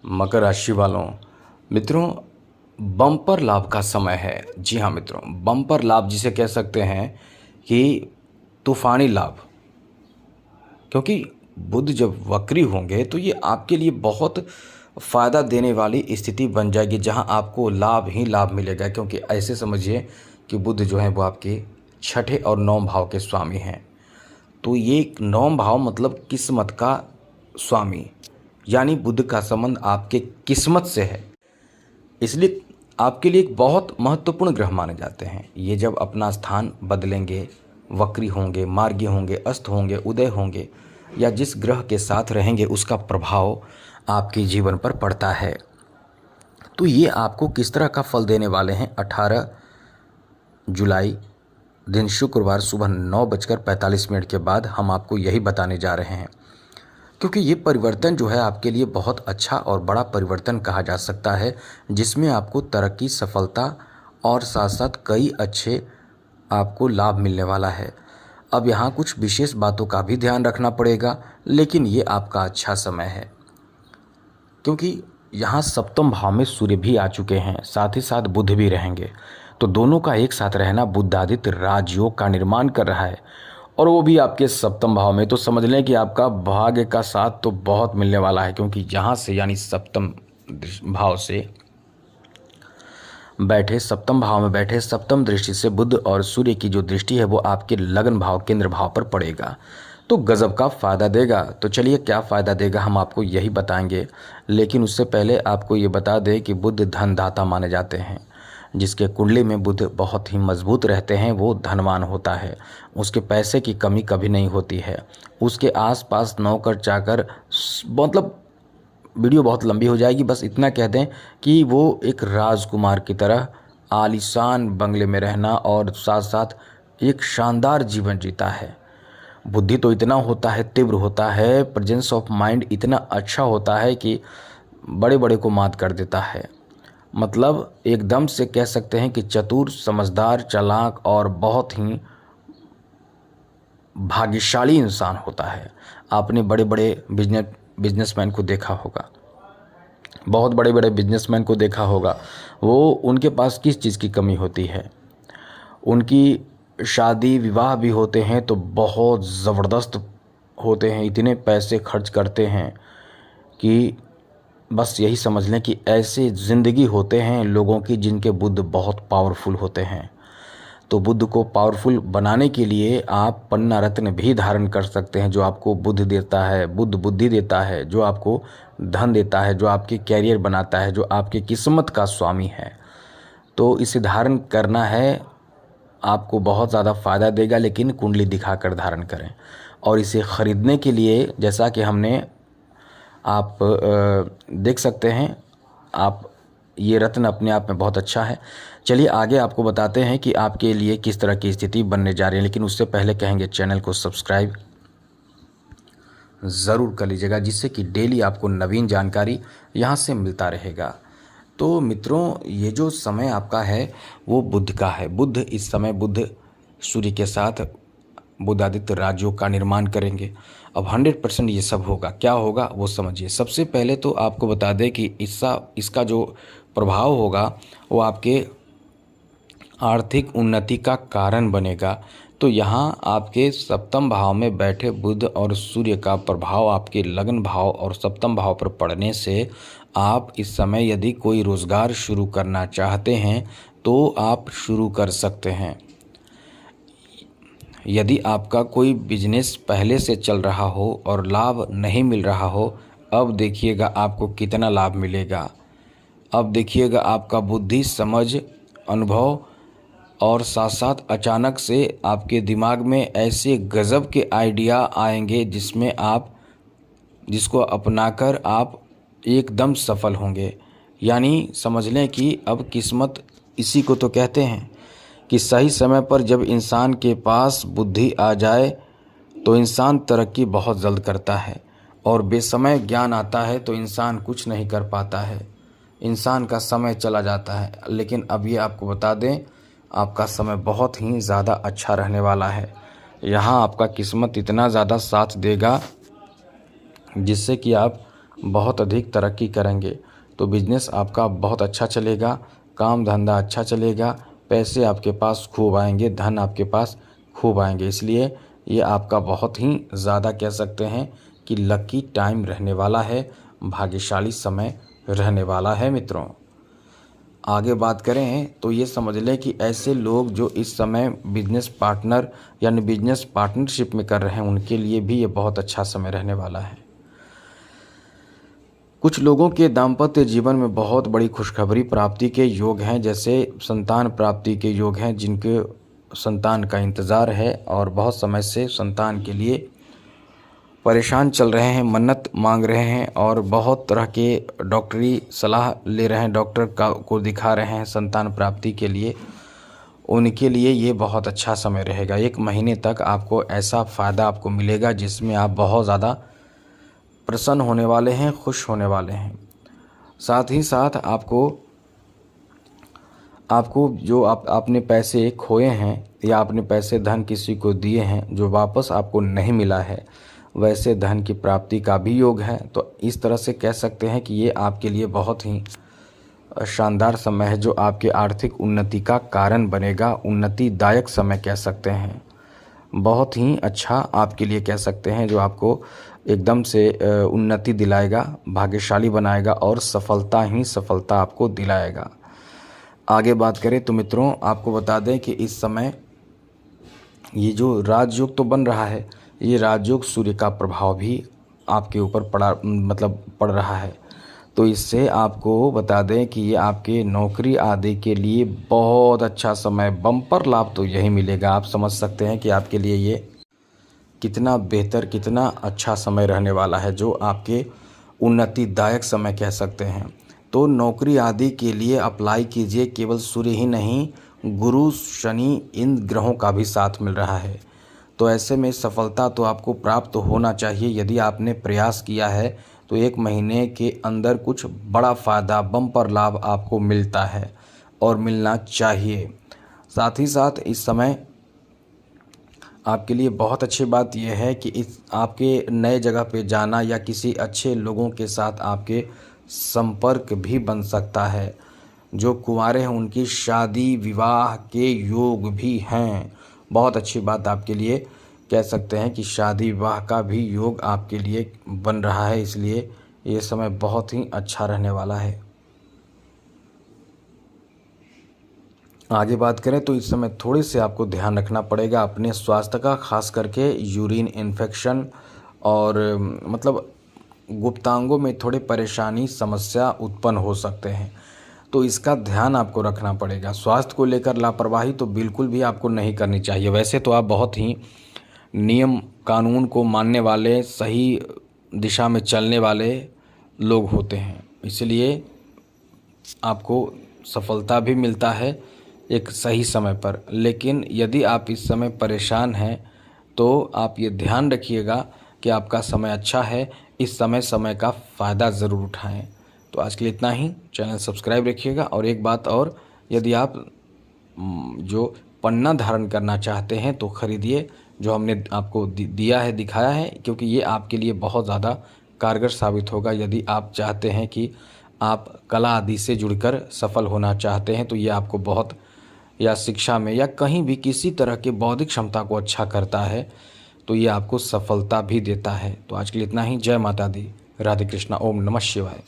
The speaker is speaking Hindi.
मकर राशि वालों, मित्रों, बम्पर लाभ का समय है। जी हाँ मित्रों, बम्पर लाभ जिसे कह सकते हैं कि तूफानी लाभ, क्योंकि बुध जब वक्री होंगे तो ये आपके लिए बहुत फ़ायदा देने वाली स्थिति बन जाएगी, जहां आपको लाभ ही लाभ मिलेगा। क्योंकि ऐसे समझिए कि बुध जो है वो आपके छठे और नौम भाव के स्वामी हैं। तो ये नौम भाव मतलब किस्मत का स्वामी, यानी बुध का संबंध आपके किस्मत से है। इसलिए आपके लिए एक बहुत महत्वपूर्ण ग्रह माने जाते हैं। ये जब अपना स्थान बदलेंगे, वक्री होंगे, मार्गी होंगे, अस्त होंगे, उदय होंगे, या जिस ग्रह के साथ रहेंगे उसका प्रभाव आपके जीवन पर पड़ता है। तो ये आपको किस तरह का फल देने वाले हैं, 18 जुलाई दिन शुक्रवार सुबह 9:45 के बाद हम आपको यही बताने जा रहे हैं। क्योंकि ये परिवर्तन जो है आपके लिए बहुत अच्छा और बड़ा परिवर्तन कहा जा सकता है, जिसमें आपको तरक्की, सफलता और साथ साथ कई अच्छे आपको लाभ मिलने वाला है। अब यहाँ कुछ विशेष बातों का भी ध्यान रखना पड़ेगा, लेकिन ये आपका अच्छा समय है, क्योंकि यहाँ सप्तम भाव में सूर्य भी आ चुके हैं, साथ ही साथ बुध भी रहेंगे। तो दोनों का एक साथ रहना बुधादित्य राजयोग का निर्माण कर रहा है, और वो भी आपके सप्तम भाव में। तो समझ लें कि आपका भाग्य का साथ तो बहुत मिलने वाला है, क्योंकि यहाँ से यानी सप्तम भाव से बैठे, सप्तम भाव में बैठे, सप्तम दृष्टि से बुध और सूर्य की जो दृष्टि है वो आपके लगन भाव, केंद्र भाव पर पड़ेगा, तो गजब का फ़ायदा देगा। तो चलिए क्या फ़ायदा देगा हम आपको यही बताएंगे, लेकिन उससे पहले आपको ये बता दें कि बुध धनदाता माने जाते हैं। जिसके कुंडली में बुध बहुत ही मजबूत रहते हैं वो धनवान होता है, उसके पैसे की कमी कभी नहीं होती है। उसके आसपास नौकर चाकर, मतलब वीडियो बहुत लंबी हो जाएगी, बस इतना कह दें कि वो एक राजकुमार की तरह आलीशान बंगले में रहना और साथ साथ एक शानदार जीवन जीता है। बुद्धि तो इतना होता है, तीव्र होता है, प्रेजेंस ऑफ माइंड इतना अच्छा होता है कि बड़े बड़े को मात कर देता है। मतलब एकदम से कह सकते हैं कि चतुर, समझदार, चालाक और बहुत ही भाग्यशाली इंसान होता है। आपने बड़े बड़े बिजनेसमैन को देखा होगा, बहुत बड़े बड़े बिजनेसमैन को देखा होगा, वो उनके पास किस चीज़ की कमी होती है? उनकी शादी विवाह भी होते हैं तो बहुत ज़बरदस्त होते हैं, इतने पैसे खर्च करते हैं कि बस यही समझ लें कि ऐसे ज़िंदगी होते हैं लोगों की जिनके बुद्ध बहुत पावरफुल होते हैं। तो बुद्ध को पावरफुल बनाने के लिए आप पन्ना रत्न भी धारण कर सकते हैं, जो आपको बुद्ध देता है, बुद्ध बुद्धि देता है, जो आपको धन देता है, जो आपके कैरियर बनाता है, जो आपकी किस्मत का स्वामी है। तो इसे धारण करना है, आपको बहुत ज़्यादा फ़ायदा देगा, लेकिन कुंडली दिखाकर धारण करें। और इसे ख़रीदने के लिए जैसा कि हमने आप देख सकते हैं, आप ये रत्न अपने आप में बहुत अच्छा है। चलिए आगे आपको बताते हैं कि आपके लिए किस तरह की स्थिति बनने जा रही है, लेकिन उससे पहले कहेंगे चैनल को सब्सक्राइब ज़रूर कर लीजिएगा, जिससे कि डेली आपको नवीन जानकारी यहाँ से मिलता रहेगा। तो मित्रों, ये जो समय आपका है वो बुध का है। बुध इस समय बुध सूर्य के साथ बुधादित्य राजयोग का निर्माण करेंगे। अब 100% ये सब होगा। क्या होगा वो समझिए। सबसे पहले तो आपको बता दें कि इसका जो प्रभाव होगा वो आपके आर्थिक उन्नति का कारण बनेगा। तो यहाँ आपके सप्तम भाव में बैठे बुध और सूर्य का प्रभाव आपके लगन भाव और सप्तम भाव पर पड़ने से आप इस समय यदि कोई रोज़गार शुरू करना चाहते हैं तो आप शुरू कर सकते हैं। यदि आपका कोई बिजनेस पहले से चल रहा हो और लाभ नहीं मिल रहा हो, अब देखिएगा आपको कितना लाभ मिलेगा। अब देखिएगा आपका बुद्धि, समझ, अनुभव और साथ साथ अचानक से आपके दिमाग में ऐसे गज़ब के आइडिया आएंगे जिसको अपनाकर आप एकदम सफल होंगे। यानी समझ लें कि अब किस्मत इसी को तो कहते हैं कि सही समय पर जब इंसान के पास बुद्धि आ जाए तो इंसान तरक्की बहुत जल्द करता है, और बेसमय ज्ञान आता है तो इंसान कुछ नहीं कर पाता है, इंसान का समय चला जाता है। लेकिन अब ये आपको बता दें, आपका समय बहुत ही ज़्यादा अच्छा रहने वाला है। यहाँ आपका किस्मत इतना ज़्यादा साथ देगा जिससे कि आप बहुत अधिक तरक्की करेंगे। तो बिजनेस आपका बहुत अच्छा चलेगा, काम धंधा अच्छा चलेगा, पैसे आपके पास खूब आएंगे, धन आपके पास खूब आएंगे। इसलिए ये आपका बहुत ही ज़्यादा कह सकते हैं कि लकी टाइम रहने वाला है, भाग्यशाली समय रहने वाला है मित्रों। आगे बात करें तो ये समझ लें कि ऐसे लोग जो इस समय बिजनेस पार्टनर यानी बिजनेस पार्टनरशिप में कर रहे हैं, उनके लिए भी ये बहुत अच्छा समय रहने वाला है। कुछ लोगों के दाम्पत्य जीवन में बहुत बड़ी खुशखबरी प्राप्ति के योग हैं, जैसे संतान प्राप्ति के योग हैं, जिनके संतान का इंतज़ार है और बहुत समय से संतान के लिए परेशान चल रहे हैं, मन्नत मांग रहे हैं और बहुत तरह के डॉक्टरी सलाह ले रहे हैं, डॉक्टर को दिखा रहे हैं संतान प्राप्ति के लिए। उनके लिए ये बहुत अच्छा समय रहेगा। 1 महीने तक आपको ऐसा फ़ायदा आपको मिलेगा जिसमें आप बहुत ज़्यादा प्रसन्न होने वाले हैं, खुश होने वाले हैं। साथ ही साथ आपको जो आपने पैसे खोए हैं या आपने पैसे धन किसी को दिए हैं जो वापस आपको नहीं मिला है, वैसे धन की प्राप्ति का भी योग है। तो इस तरह से कह सकते हैं कि ये आपके लिए बहुत ही शानदार समय है, जो आपके आर्थिक उन्नति का कारण बनेगा। उन्नतिदायक समय कह सकते हैं, बहुत ही अच्छा आपके लिए कह सकते हैं, जो आपको एकदम से उन्नति दिलाएगा, भाग्यशाली बनाएगा और सफलता ही सफलता आपको दिलाएगा। आगे बात करें तो मित्रों, आपको बता दें कि इस समय ये जो राजयोग तो बन रहा है, ये राजयोग सूर्य का प्रभाव भी आपके ऊपर पड़ रहा है। तो इससे आपको बता दें कि ये आपके नौकरी आदि के लिए बहुत अच्छा समय, बम्पर लाभ तो यही मिलेगा। आप समझ सकते हैं कि आपके लिए ये कितना बेहतर, कितना अच्छा समय रहने वाला है, जो आपके उन्नतिदायक समय कह सकते हैं। तो नौकरी आदि के लिए अप्लाई कीजिए। केवल सूर्य ही नहीं, गुरु, शनि, इन ग्रहों का भी साथ मिल रहा है। तो ऐसे में सफलता तो आपको प्राप्त होना चाहिए। यदि आपने प्रयास किया है तो 1 महीने के अंदर कुछ बड़ा फ़ायदा, बम्पर लाभ आपको मिलता है और मिलना चाहिए। साथ ही साथ इस समय आपके लिए बहुत अच्छी बात यह है कि इस आपके नए जगह पे जाना या किसी अच्छे लोगों के साथ आपके संपर्क भी बन सकता है। जो कुंवारे हैं उनकी शादी विवाह के योग भी हैं। बहुत अच्छी बात आपके लिए कह सकते हैं कि शादी विवाह का भी योग आपके लिए बन रहा है, इसलिए ये समय बहुत ही अच्छा रहने वाला है। आगे बात करें तो इस समय थोड़े से आपको ध्यान रखना पड़ेगा अपने स्वास्थ्य का, खास करके यूरिन इन्फेक्शन और गुप्तांगों में थोड़े परेशानी, समस्या उत्पन्न हो सकते हैं। तो इसका ध्यान आपको रखना पड़ेगा। स्वास्थ्य को लेकर लापरवाही तो बिल्कुल भी आपको नहीं करनी चाहिए। वैसे तो आप बहुत ही नियम कानून को मानने वाले, सही दिशा में चलने वाले लोग होते हैं, इसलिए आपको सफलता भी मिलता है एक सही समय पर। लेकिन यदि आप इस समय परेशान हैं तो आप ये ध्यान रखिएगा कि आपका समय अच्छा है, इस समय का फ़ायदा ज़रूर उठाएं। तो आज के लिए इतना ही। चैनल सब्सक्राइब रखिएगा। और एक बात और, यदि आप जो पन्ना धारण करना चाहते हैं तो ख़रीदिए, जो हमने आपको दिया है, दिखाया है, क्योंकि ये आपके लिए बहुत ज़्यादा कारगर साबित होगा। यदि आप चाहते हैं कि आप कला आदि से जुड़कर सफल होना चाहते हैं तो ये आपको बहुत, या शिक्षा में या कहीं भी किसी तरह के बौद्धिक क्षमता को अच्छा करता है, तो ये आपको सफलता भी देता है। तो आज के लिए इतना ही। जय माता दी, राधे कृष्णा, ओम नमः शिवाय।